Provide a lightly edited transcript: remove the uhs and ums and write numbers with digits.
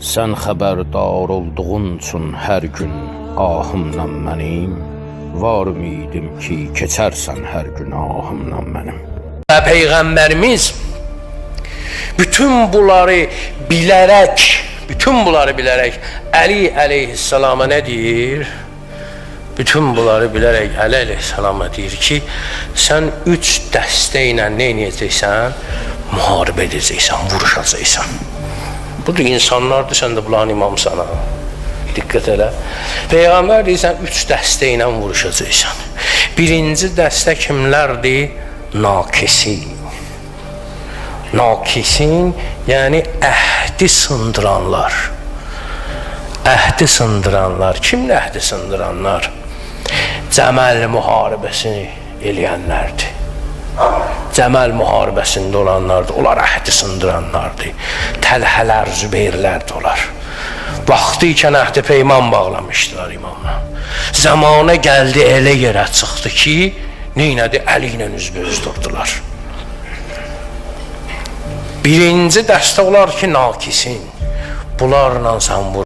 Sən xəbərdar olduğun üçün hər gün ahımla mənim, var ümidim ki, keçərsən hər gün ahımla mənim. Peyğəmbərimiz bütün bunları bilərək Əli əleyhissalama nə deyir? Bütün bunları bilərək Əli əleyhissalama deyir ki, sən 3 dəstə ilə nə edəcəksən? Müharibə edəcəksən, vuruşacaqsan. Bu da insanlardır, sən də bunların imamsan. Diqqət elə. Peyğəmbər deyirsən, 3 dəstə ilə vuruşacaqsan. Birinci dəstə kimlərdir? Nakisin. Nakisin, yəni əhdi sındıranlar. Əhdi sındıranlar. Kimlə əhdi sındıranlar? Cəməl müharibəsini eləyənlərdir. Cəməl müharibəsində olanlardır. Onlar əhdi sındıranlardır. Təlhələr, Zübeyrlərdir onlar. Vaxtı ikən əhdi peyman bağlamışdılar imamla. Zamanə gəldi, elə yerə çıxdı ki, neynədi? Əli ilə üzbəüz durdular. Birinci dəstə olar ki, nakisin. Bunlarla sən vur.